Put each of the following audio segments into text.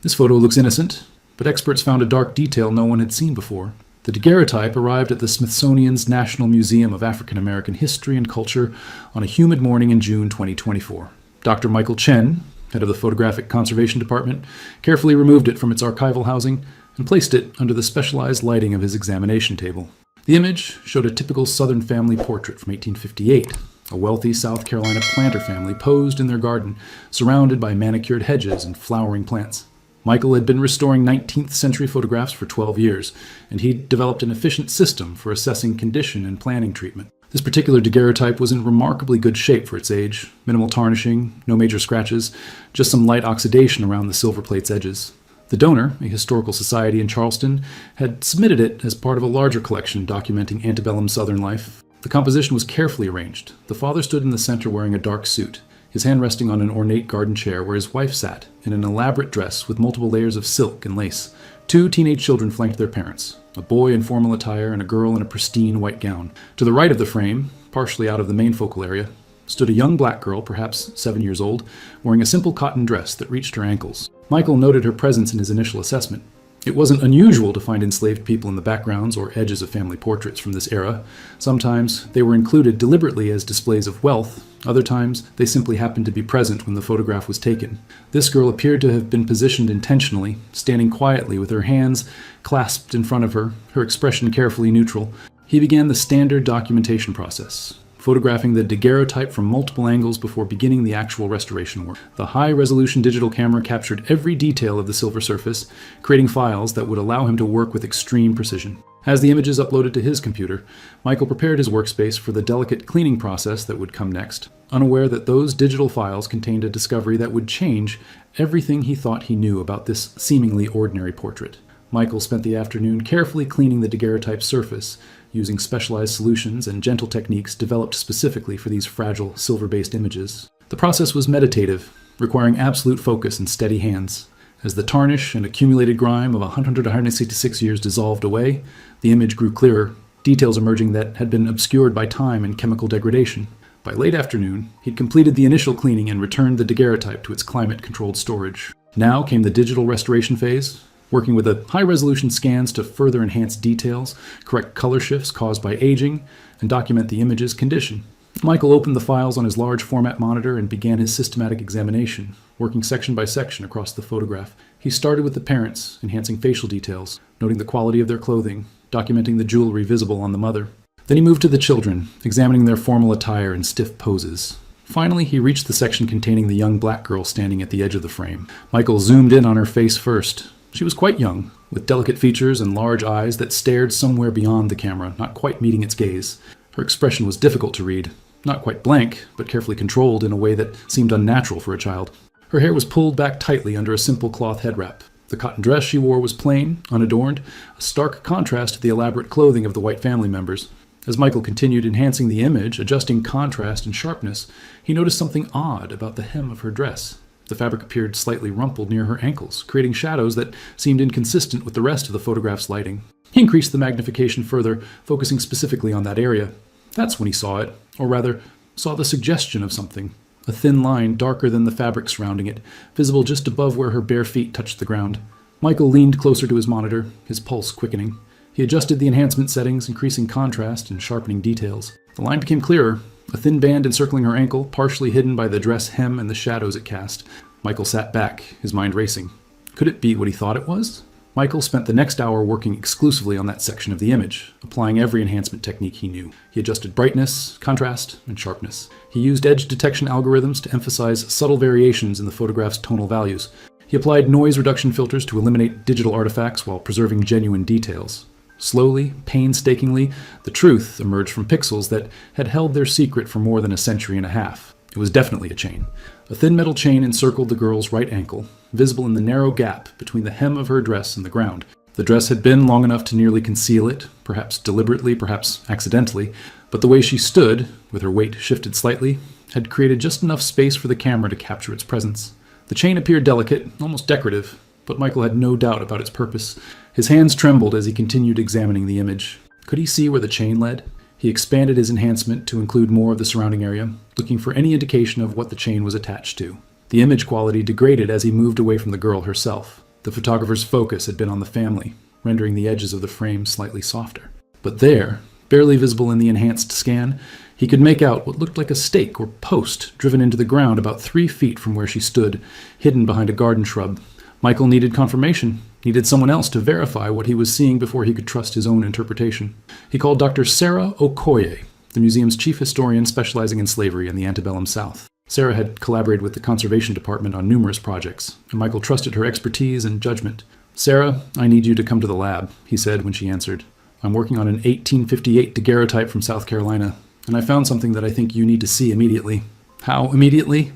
This photo looks innocent, but experts found a dark detail no one had seen before. The daguerreotype arrived at the Smithsonian's National Museum of African American History and Culture on a humid morning in June 2024. Dr. Michael Chen, head of the Photographic Conservation Department, carefully removed it from its archival housing and placed it under the specialized lighting of his examination table. The image showed a typical Southern family portrait from 1858. A wealthy South Carolina planter family posed in their garden, surrounded by manicured hedges and flowering plants. Michael had been restoring 19th century photographs for 12 years, and he'd developed an efficient system for assessing condition and planning treatment. This particular daguerreotype was in remarkably good shape for its age. Minimal tarnishing, no major scratches, just some light oxidation around the silver plate's edges. The donor, a historical society in Charleston, had submitted it as part of a larger collection documenting antebellum Southern life. The composition was carefully arranged. The father stood in the center wearing a dark suit, his hand resting on an ornate garden chair where his wife sat, in an elaborate dress with multiple layers of silk and lace. 2 teenage children flanked their parents, a boy in formal attire and a girl in a pristine white gown. To the right of the frame, partially out of the main focal area, stood a young black girl, perhaps 7 years old, wearing a simple cotton dress that reached her ankles. Michael noted her presence in his initial assessment. It wasn't unusual to find enslaved people in the backgrounds or edges of family portraits from this era. Sometimes they were included deliberately as displays of wealth. Other times they simply happened to be present when the photograph was taken. This girl appeared to have been positioned intentionally, standing quietly with her hands clasped in front of her, her expression carefully neutral. He began the standard documentation process, photographing the daguerreotype from multiple angles before beginning the actual restoration work. The high-resolution digital camera captured every detail of the silver surface, creating files that would allow him to work with extreme precision. As the images uploaded to his computer, Michael prepared his workspace for the delicate cleaning process that would come next, unaware that those digital files contained a discovery that would change everything he thought he knew about this seemingly ordinary portrait. Michael spent the afternoon carefully cleaning the daguerreotype surface, using specialized solutions and gentle techniques developed specifically for these fragile, silver-based images. The process was meditative, requiring absolute focus and steady hands. As the tarnish and accumulated grime of 166 years dissolved away, the image grew clearer, details emerging that had been obscured by time and chemical degradation. By late afternoon, he'd completed the initial cleaning and returned the daguerreotype to its climate-controlled storage. Now came the digital restoration phase, working with high-resolution scans to further enhance details, correct color shifts caused by aging, and document the image's condition. Michael opened the files on his large format monitor and began his systematic examination, working section by section across the photograph. He started with the parents, enhancing facial details, noting the quality of their clothing, documenting the jewelry visible on the mother. Then he moved to the children, examining their formal attire and stiff poses. Finally, he reached the section containing the young black girl standing at the edge of the frame. Michael zoomed in on her face first. She was quite young, with delicate features and large eyes that stared somewhere beyond the camera, not quite meeting its gaze. Her expression was difficult to read, not quite blank, but carefully controlled in a way that seemed unnatural for a child. Her hair was pulled back tightly under a simple cloth head wrap. The cotton dress she wore was plain, unadorned, a stark contrast to the elaborate clothing of the white family members. As Michael continued enhancing the image, adjusting contrast and sharpness, he noticed something odd about the hem of her dress. The fabric appeared slightly rumpled near her ankles, creating shadows that seemed inconsistent with the rest of the photograph's lighting. He increased the magnification further, focusing specifically on that area. That's when he saw it, or rather, saw the suggestion of something. A thin line darker than the fabric surrounding it, visible just above where her bare feet touched the ground. Michael leaned closer to his monitor, his pulse quickening. He adjusted the enhancement settings, increasing contrast and sharpening details. The line became clearer, a thin band encircling her ankle, partially hidden by the dress hem and the shadows it cast. Michael sat back, his mind racing. Could it be what he thought it was? Michael spent the next hour working exclusively on that section of the image, applying every enhancement technique he knew. He adjusted brightness, contrast, and sharpness. He used edge detection algorithms to emphasize subtle variations in the photograph's tonal values. He applied noise reduction filters to eliminate digital artifacts while preserving genuine details. Slowly, painstakingly, the truth emerged from pixels that had held their secret for more than a century and a half. It was definitely a chain. A thin metal chain encircled the girl's right ankle, visible in the narrow gap between the hem of her dress and the ground. The dress had been long enough to nearly conceal it, perhaps deliberately, perhaps accidentally, but the way she stood, with her weight shifted slightly, had created just enough space for the camera to capture its presence. The chain appeared delicate, almost decorative, but Michael had no doubt about its purpose. His hands trembled as he continued examining the image. Could he see where the chain led? He expanded his enhancement to include more of the surrounding area, looking for any indication of what the chain was attached to. The image quality degraded as he moved away from the girl herself. The photographer's focus had been on the family, rendering the edges of the frame slightly softer. But there, barely visible in the enhanced scan, he could make out what looked like a stake or post driven into the ground about 3 feet from where she stood, hidden behind a garden shrub. Michael needed confirmation, needed someone else to verify what he was seeing before he could trust his own interpretation. He called Dr. Sarah Okoye, the museum's chief historian specializing in slavery in the antebellum South. Sarah had collaborated with the conservation department on numerous projects, and Michael trusted her expertise and judgment. "Sarah, I need you to come to the lab," he said when she answered. "I'm working on an 1858 daguerreotype from South Carolina, and I found something that I think you need to see immediately." "How immediately?"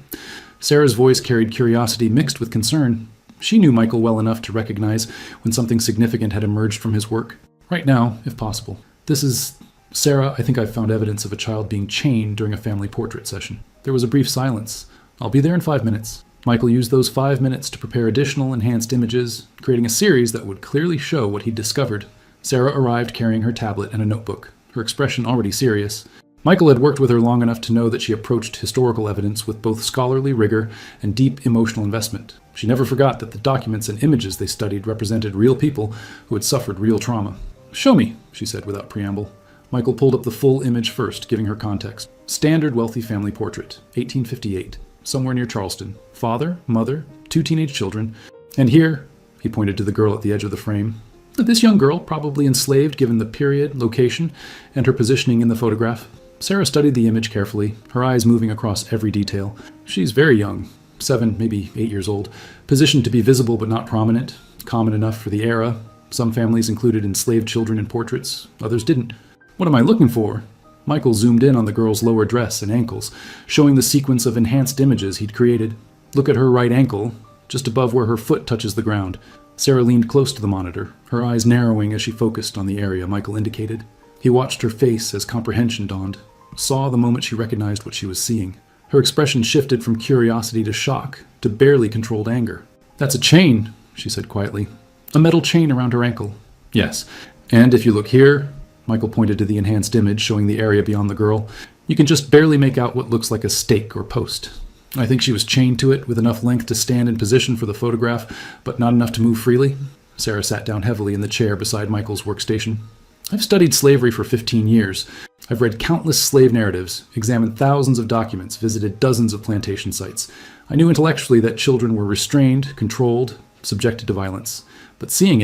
Sarah's voice carried curiosity mixed with concern. She knew Michael well enough to recognize when something significant had emerged from his work. "Right now, if possible. This is... Sarah, I think I've found evidence of a child being chained during a family portrait session." There was a brief silence. "I'll be there in 5 minutes." Michael used those 5 minutes to prepare additional enhanced images, creating a series that would clearly show what he'd discovered. Sarah arrived carrying her tablet and a notebook, her expression already serious. Michael had worked with her long enough to know that she approached historical evidence with both scholarly rigor and deep emotional investment. She never forgot that the documents and images they studied represented real people who had suffered real trauma. "Show me," she said without preamble. Michael pulled up the full image first, giving her context. Standard wealthy family portrait, 1858, somewhere near Charleston. Father, mother, 2 teenage children. And here, he pointed to the girl at the edge of the frame. This young girl, probably enslaved given the period, location, and her positioning in the photograph. Sarah studied the image carefully, her eyes moving across every detail. She's very young, 7, maybe 8 years old, positioned to be visible but not prominent, common enough for the era. Some families included enslaved children in portraits, others didn't. "What am I looking for?" Michael zoomed in on the girl's lower dress and ankles, showing the sequence of enhanced images he'd created. "Look at her right ankle, just above where her foot touches the ground." Sarah leaned close to the monitor, her eyes narrowing as she focused on the area Michael indicated. He watched her face as comprehension dawned, saw the moment she recognized what she was seeing. Her expression shifted from curiosity to shock, to barely controlled anger. "That's a chain," she said quietly. "A metal chain around her ankle." "Yes, and if you look here," Michael pointed to the enhanced image showing the area beyond the girl, "you can just barely make out what looks like a stake or post. I think she was chained to it with enough length to stand in position for the photograph, but not enough to move freely." Sarah sat down heavily in the chair beside Michael's workstation. "I've studied slavery for 15 years. I've read countless slave narratives, examined thousands of documents, visited dozens of plantation sites. I knew intellectually that children were restrained, controlled, subjected to violence. But seeing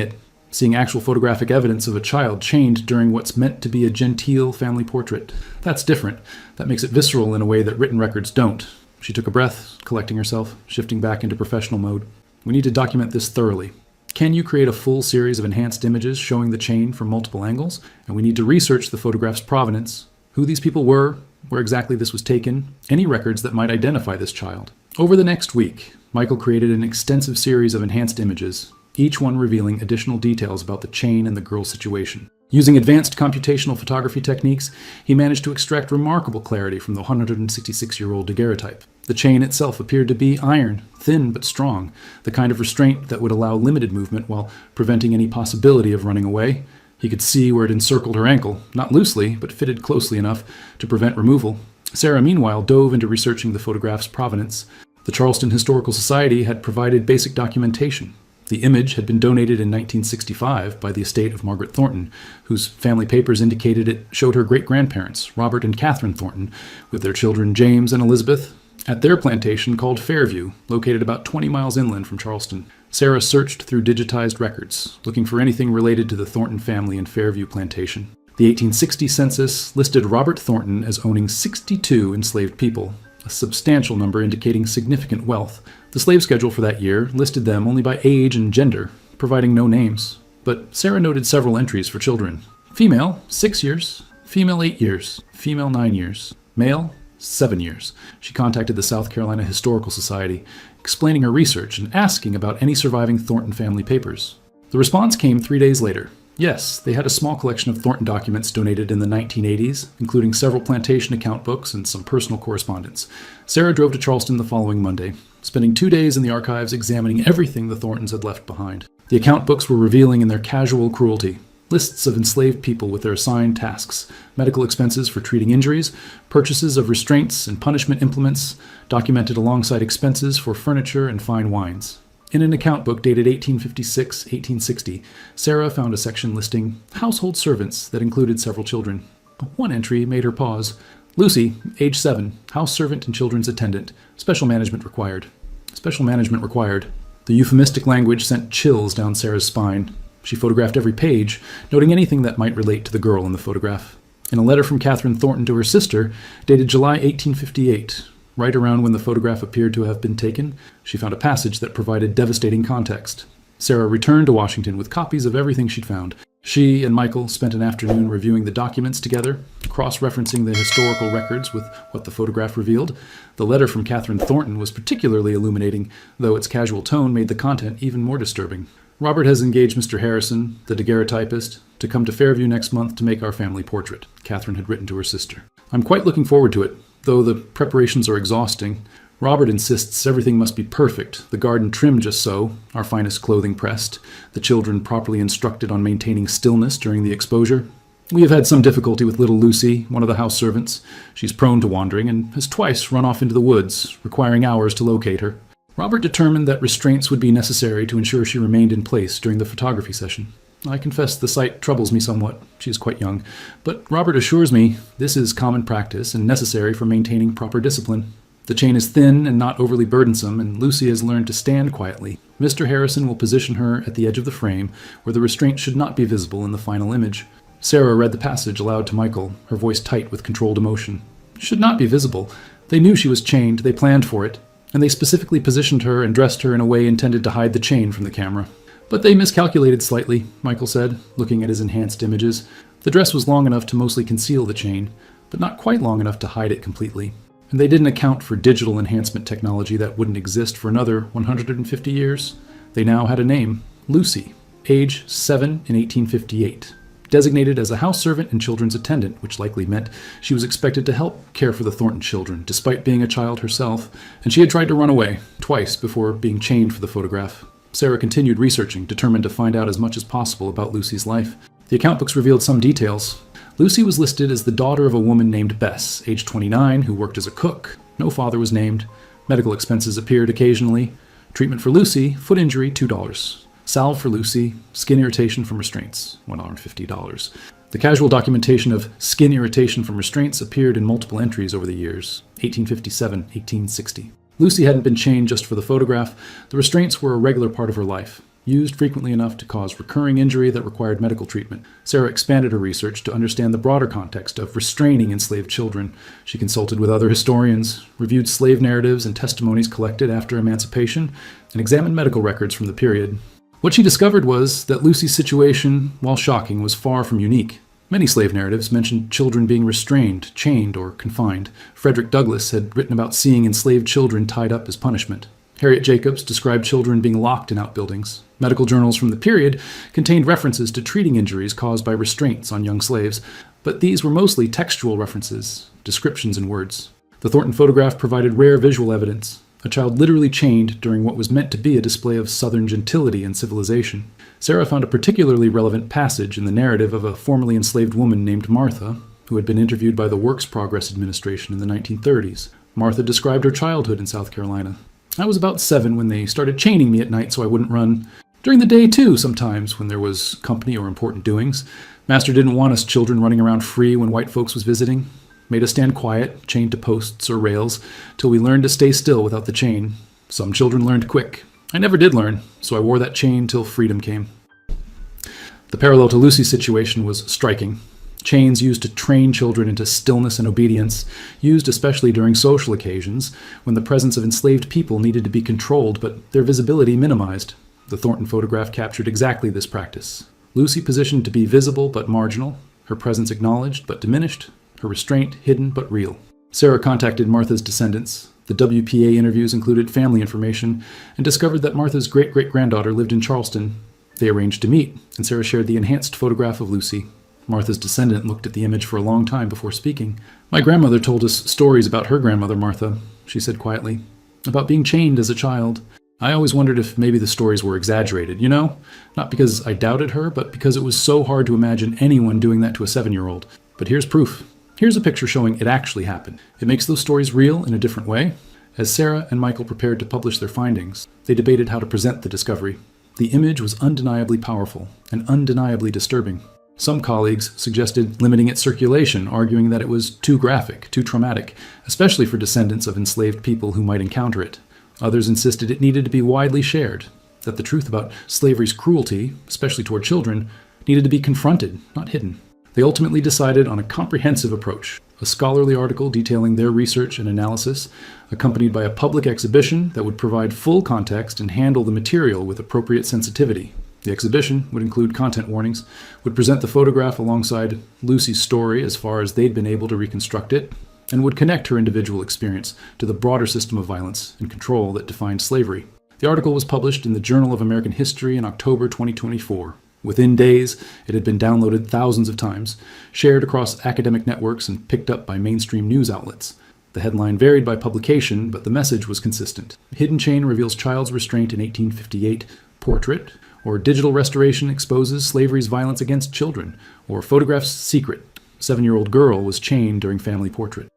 actual photographic evidence of a child chained during what's meant to be a genteel family portrait, that's different. That makes it visceral in a way that written records don't." She took a breath, collecting herself, shifting back into professional mode. "We need to document this thoroughly. Can you create a full series of enhanced images showing the chain from multiple angles? And we need to research the photograph's provenance, who these people were, where exactly this was taken, any records that might identify this child." Over the next week, Michael created an extensive series of enhanced images, each one revealing additional details about the chain and the girl's situation. Using advanced computational photography techniques, he managed to extract remarkable clarity from the 166-year-old daguerreotype. The chain itself appeared to be iron, thin but strong, the kind of restraint that would allow limited movement while preventing any possibility of running away. He could see where it encircled her ankle, not loosely, but fitted closely enough to prevent removal. Sarah, meanwhile, dove into researching the photograph's provenance. The Charleston Historical Society had provided basic documentation. The image had been donated in 1965 by the estate of Margaret Thornton, whose family papers indicated it showed her great-grandparents, Robert and Catherine Thornton, with their children James and Elizabeth, at their plantation called Fairview, located about 20 miles inland from Charleston. Sarah searched through digitized records, looking for anything related to the Thornton family and Fairview plantation. The 1860 census listed Robert Thornton as owning 62 enslaved people, a substantial number indicating significant wealth. The slave schedule for that year listed them only by age and gender, providing no names. But Sarah noted several entries for children. Female, 6 years. Female, 8 years. Female, 9 years. Male, 7 years. She contacted the South Carolina Historical Society, explaining her research and asking about any surviving Thornton family papers. The response came 3 days later. Yes, they had a small collection of Thornton documents donated in the 1980s, including several plantation account books and some personal correspondence. Sarah drove to Charleston the following Monday, spending 2 days in the archives examining everything the Thorntons had left behind. The account books were revealing in their casual cruelty. Lists of enslaved people with their assigned tasks, medical expenses for treating injuries, purchases of restraints and punishment implements, documented alongside expenses for furniture and fine wines. In an account book dated 1856-1860, Sarah found a section listing household servants that included several children. One entry made her pause. Lucy, age 7, house servant and children's attendant. Special management required. Special management required. The euphemistic language sent chills down Sarah's spine. She photographed every page, noting anything that might relate to the girl in the photograph. In a letter from Catherine Thornton to her sister, dated July 1858, right around when the photograph appeared to have been taken, she found a passage that provided devastating context. Sarah returned to Washington with copies of everything she'd found. She and Michael spent an afternoon reviewing the documents together, cross-referencing the historical records with what the photograph revealed. The letter from Catherine Thornton was particularly illuminating, though its casual tone made the content even more disturbing. Robert has engaged Mr. Harrison, the daguerreotypist, to come to Fairview next month to make our family portrait, Catherine had written to her sister. I'm quite looking forward to it, though the preparations are exhausting. Robert insists everything must be perfect, the garden trimmed just so, our finest clothing pressed, the children properly instructed on maintaining stillness during the exposure. We have had some difficulty with little Lucy, one of the house servants. She's prone to wandering and has twice run off into the woods, requiring hours to locate her. Robert determined that restraints would be necessary to ensure she remained in place during the photography session. I confess the sight troubles me somewhat. She is quite young. But Robert assures me this is common practice and necessary for maintaining proper discipline. The chain is thin and not overly burdensome, and Lucy has learned to stand quietly. Mr. Harrison will position her at the edge of the frame, where the restraint should not be visible in the final image. Sarah read the passage aloud to Michael, her voice tight with controlled emotion. Should not be visible. They knew she was chained, they planned for it, and they specifically positioned her and dressed her in a way intended to hide the chain from the camera. But they miscalculated slightly, Michael said, looking at his enhanced images. The dress was long enough to mostly conceal the chain, but not quite long enough to hide it completely. And they didn't account for digital enhancement technology that wouldn't exist for another 150 years. They now had a name, Lucy, age 7 in 1858. Designated as a house servant and children's attendant, which likely meant she was expected to help care for the Thornton children, despite being a child herself, and she had tried to run away, twice before being chained for the photograph. Sarah continued researching, determined to find out as much as possible about Lucy's life. The account books revealed some details. Lucy was listed as the daughter of a woman named Bess, age 29, who worked as a cook. No father was named. Medical expenses appeared occasionally. Treatment for Lucy, foot injury, $2. Salve for Lucy, skin irritation from restraints, $150. The casual documentation of skin irritation from restraints appeared in multiple entries over the years, 1857, 1860. Lucy hadn't been chained just for the photograph. The restraints were a regular part of her life, used frequently enough to cause recurring injury that required medical treatment. Sarah expanded her research to understand the broader context of restraining enslaved children. She consulted with other historians, reviewed slave narratives and testimonies collected after emancipation, and examined medical records from the period. What she discovered was that Lucy's situation, while shocking, was far from unique. Many slave narratives mentioned children being restrained, chained, or confined. Frederick Douglass had written about seeing enslaved children tied up as punishment. Harriet Jacobs described children being locked in outbuildings. Medical journals from the period contained references to treating injuries caused by restraints on young slaves, but these were mostly textual references, descriptions in words. The Thornton photograph provided rare visual evidence, a child literally chained during what was meant to be a display of Southern gentility and civilization. Sarah found a particularly relevant passage in the narrative of a formerly enslaved woman named Martha, who had been interviewed by the Works Progress Administration in the 1930s. Martha described her childhood in South Carolina. I was about 7 when they started chaining me at night so I wouldn't run. During the day, too, sometimes, when there was company or important doings. Master didn't want us children running around free when white folks was visiting. Made us stand quiet, chained to posts or rails, till we learned to stay still without the chain. Some children learned quick. I never did learn, so I wore that chain till freedom came. The parallel to Lucy's situation was striking. Chains used to train children into stillness and obedience, used especially during social occasions, when the presence of enslaved people needed to be controlled but their visibility minimized. The Thornton photograph captured exactly this practice. Lucy positioned to be visible but marginal, her presence acknowledged but diminished, her restraint hidden but real. Sarah contacted Martha's descendants. The WPA interviews included family information and discovered that Martha's great-great-granddaughter lived in Charleston. They arranged to meet, and Sarah shared the enhanced photograph of Lucy. Martha's descendant looked at the image for a long time before speaking. My grandmother told us stories about her grandmother, Martha, she said quietly, about being chained as a child. I always wondered if maybe the stories were exaggerated, you know? Not because I doubted her, but because it was so hard to imagine anyone doing that to a 7-year-old. But here's proof. Here's a picture showing it actually happened. It makes those stories real in a different way. As Sarah and Michael prepared to publish their findings, they debated how to present the discovery. The image was undeniably powerful and undeniably disturbing. Some colleagues suggested limiting its circulation, arguing that it was too graphic, too traumatic, especially for descendants of enslaved people who might encounter it. Others insisted it needed to be widely shared, that the truth about slavery's cruelty, especially toward children, needed to be confronted, not hidden. They ultimately decided on a comprehensive approach, a scholarly article detailing their research and analysis, accompanied by a public exhibition that would provide full context and handle the material with appropriate sensitivity. The exhibition would include content warnings, would present the photograph alongside Lucy's story as far as they'd been able to reconstruct it, and would connect her individual experience to the broader system of violence and control that defined slavery. The article was published in the Journal of American History in October 2024. Within days, it had been downloaded thousands of times, shared across academic networks, and picked up by mainstream news outlets. The headline varied by publication, but the message was consistent. Hidden Chain reveals child's restraint in 1858, portrait, or digital restoration exposes slavery's violence against children, or photographs secret. 7-year-old girl was chained during family portrait.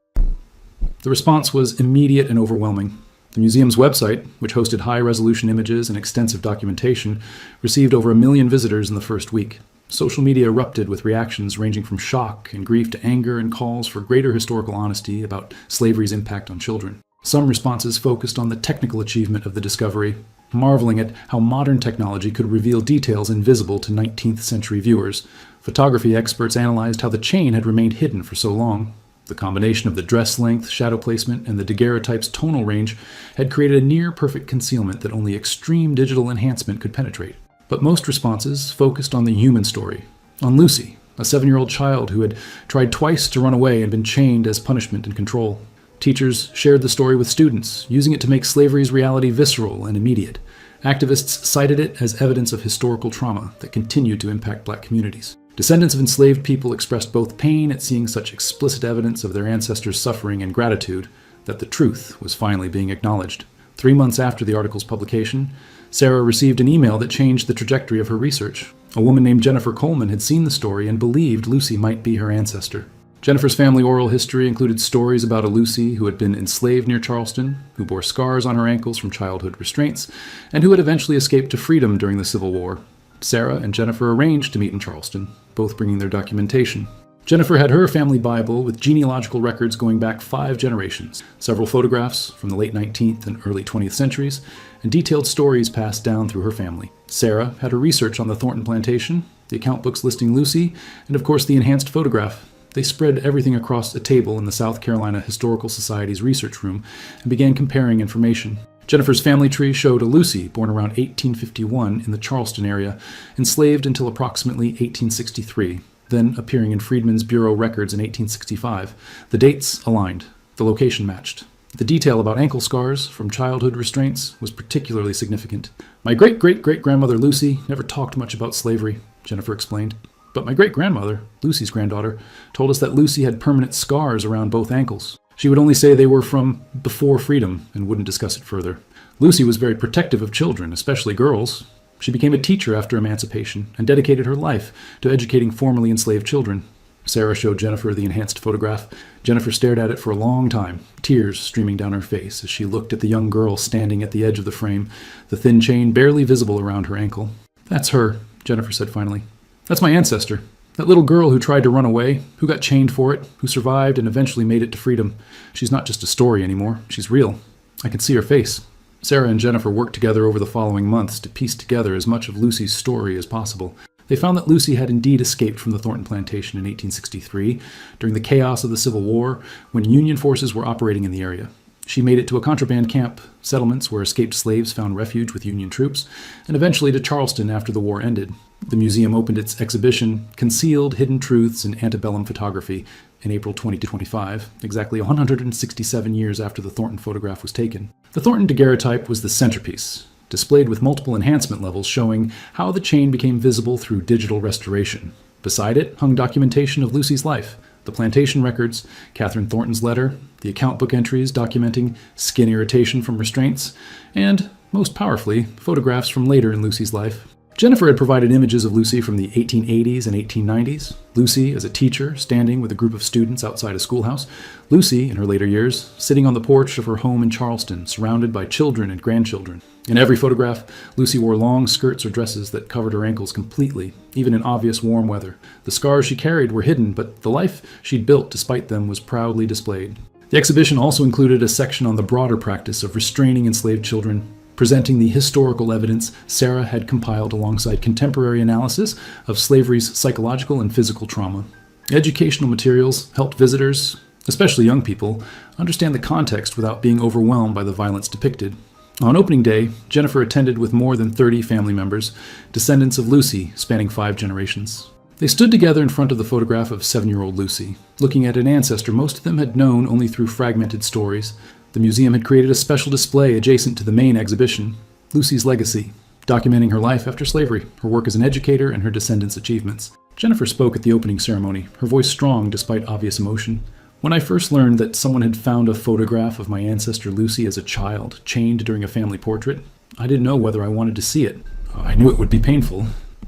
The response was immediate and overwhelming. The museum's website, which hosted high-resolution images and extensive documentation, received over 1 million visitors in the first week. Social media erupted with reactions ranging from shock and grief to anger and calls for greater historical honesty about slavery's impact on children. Some responses focused on the technical achievement of the discovery, marveling at how modern technology could reveal details invisible to 19th century viewers. Photography experts analyzed how the chain had remained hidden for so long. The combination of the dress length, shadow placement, and the daguerreotype's tonal range had created a near-perfect concealment that only extreme digital enhancement could penetrate. But most responses focused on the human story, on Lucy, a 7-year-old child who had tried twice to run away and been chained as punishment and control. Teachers shared the story with students, using it to make slavery's reality visceral and immediate. Activists cited it as evidence of historical trauma that continued to impact Black communities. Descendants of enslaved people expressed both pain at seeing such explicit evidence of their ancestors' suffering and gratitude that the truth was finally being acknowledged. 3 months after the article's publication, Sarah received an email that changed the trajectory of her research. A woman named Jennifer Coleman had seen the story and believed Lucy might be her ancestor. Jennifer's family oral history included stories about a Lucy who had been enslaved near Charleston, who bore scars on her ankles from childhood restraints, and who had eventually escaped to freedom during the Civil War. Sarah and Jennifer arranged to meet in Charleston, both bringing their documentation. Jennifer had her family Bible with genealogical records going back 5 generations, several photographs from the late 19th and early 20th centuries, and detailed stories passed down through her family. Sarah had her research on the Thornton plantation, the account books listing Lucy, and of course the enhanced photograph. They spread everything across a table in the South Carolina Historical Society's research room and began comparing information. Jennifer's family tree showed a Lucy born around 1851 in the Charleston area, enslaved until approximately 1863, then appearing in Freedmen's Bureau records in 1865. The dates aligned. The location matched. The detail about ankle scars from childhood restraints was particularly significant. My great-great-great-grandmother Lucy never talked much about slavery, Jennifer explained. But my great-grandmother, Lucy's granddaughter, told us that Lucy had permanent scars around both ankles. She would only say they were from before freedom and wouldn't discuss it further. Lucy was very protective of children, especially girls. She became a teacher after emancipation and dedicated her life to educating formerly enslaved children. Sarah showed Jennifer the enhanced photograph. Jennifer stared at it for a long time, tears streaming down her face as she looked at the young girl standing at the edge of the frame, the thin chain barely visible around her ankle. "That's her," Jennifer said finally. "That's my ancestor. That little girl who tried to run away, who got chained for it, who survived and eventually made it to freedom. She's not just a story anymore. She's real. I can see her face." Sarah and Jennifer worked together over the following months to piece together as much of Lucy's story as possible. They found that Lucy had indeed escaped from the Thornton plantation in 1863 during the chaos of the Civil War when Union forces were operating in the area. She made it to a contraband camp, settlements where escaped slaves found refuge with Union troops, and eventually to Charleston after the war ended. The museum opened its exhibition, Concealed Hidden Truths in Antebellum Photography, in April 2025, exactly 167 years after the Thornton photograph was taken. The Thornton daguerreotype was the centerpiece, displayed with multiple enhancement levels showing how the chain became visible through digital restoration. Beside it hung documentation of Lucy's life, the plantation records, Catherine Thornton's letter, the account book entries documenting skin irritation from restraints, and, most powerfully, photographs from later in Lucy's life. Jennifer had provided images of Lucy from the 1880s and 1890s. Lucy as a teacher, standing with a group of students outside a schoolhouse. Lucy, in her later years, sitting on the porch of her home in Charleston, surrounded by children and grandchildren. In every photograph, Lucy wore long skirts or dresses that covered her ankles completely, even in obvious warm weather. The scars she carried were hidden, but the life she'd built despite them was proudly displayed. The exhibition also included a section on the broader practice of restraining enslaved children, presenting the historical evidence Sarah had compiled alongside contemporary analysis of slavery's psychological and physical trauma. Educational materials helped visitors, especially young people, understand the context without being overwhelmed by the violence depicted. On opening day, Jennifer attended with more than 30 family members, descendants of Lucy spanning 5 generations. They stood together in front of the photograph of 7-year-old Lucy, looking at an ancestor most of them had known only through fragmented stories. The museum had created a special display adjacent to the main exhibition, Lucy's Legacy, documenting her life after slavery, her work as an educator, and her descendants' achievements. Jennifer spoke at the opening ceremony, her voice strong despite obvious emotion. When I first learned that someone had found a photograph of my ancestor Lucy as a child, chained during a family portrait, I didn't know whether I wanted to see it. I knew it would be painful.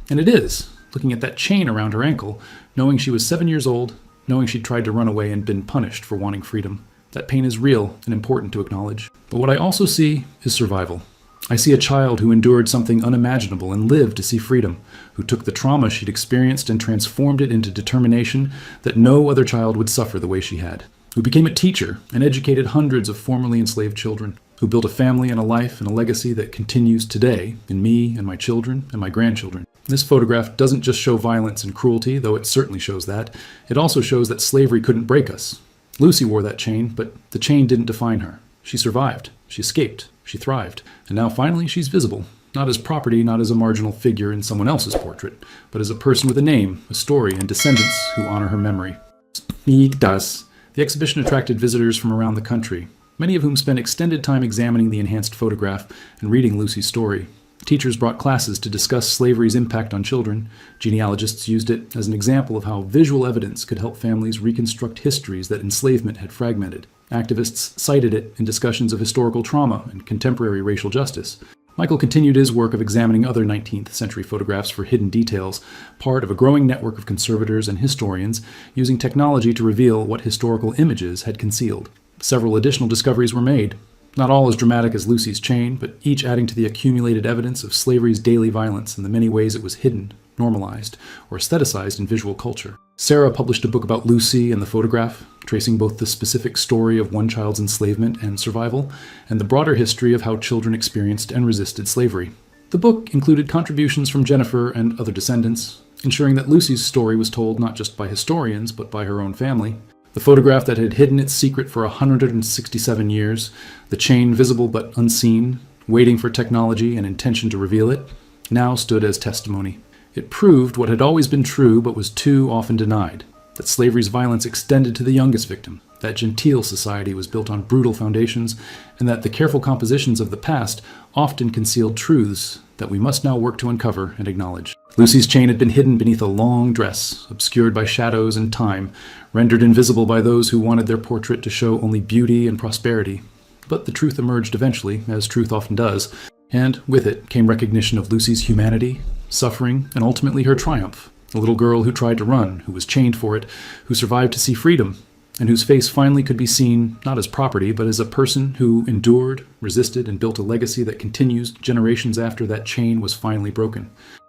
And it is, looking at that chain around her ankle, knowing she was 7 years old, knowing she'd tried to run away and been punished for wanting freedom. That pain is real and important to acknowledge. But what I also see is survival. I see a child who endured something unimaginable and lived to see freedom, who took the trauma she'd experienced and transformed it into determination that no other child would suffer the way she had, who became a teacher and educated hundreds of formerly enslaved children, who built a family and a life and a legacy that continues today in me and my children and my grandchildren. This photograph doesn't just show violence and cruelty, though it certainly shows that. It also shows that slavery couldn't break us. Lucy wore that chain, but the chain didn't define her. She survived. She escaped. She thrived. And now finally she's visible. Not as property, not as a marginal figure in someone else's portrait, but as a person with a name, a story, and descendants who honor her memory. The exhibition attracted visitors from around the country, many of whom spent extended time examining the enhanced photograph and reading Lucy's story. Teachers brought classes to discuss slavery's impact on children. Genealogists used it as an example of how visual evidence could help families reconstruct histories that enslavement had fragmented. Activists cited it in discussions of historical trauma and contemporary racial justice. Michael continued his work of examining other 19th century photographs for hidden details, part of a growing network of conservators and historians using technology to reveal what historical images had concealed. Several additional discoveries were made. Not all as dramatic as Lucy's chain, but each adding to the accumulated evidence of slavery's daily violence and the many ways it was hidden, normalized, or aestheticized in visual culture. Sarah published a book about Lucy and the photograph, tracing both the specific story of one child's enslavement and survival, and the broader history of how children experienced and resisted slavery. The book included contributions from Jennifer and other descendants, ensuring that Lucy's story was told not just by historians, but by her own family. The photograph that had hidden its secret for 167 years, the chain visible but unseen, waiting for technology and intention to reveal it, now stood as testimony. It proved what had always been true but was too often denied, that slavery's violence extended to the youngest victim, that genteel society was built on brutal foundations, and that the careful compositions of the past often concealed truths that we must now work to uncover and acknowledge. Lucy's chain had been hidden beneath a long dress, obscured by shadows and time, rendered invisible by those who wanted their portrait to show only beauty and prosperity. But the truth emerged eventually, as truth often does, and with it came recognition of Lucy's humanity, suffering, and ultimately her triumph. A little girl who tried to run, who was chained for it, who survived to see freedom, and whose face finally could be seen not as property, but as a person who endured, resisted, and built a legacy that continues generations after that chain was finally broken.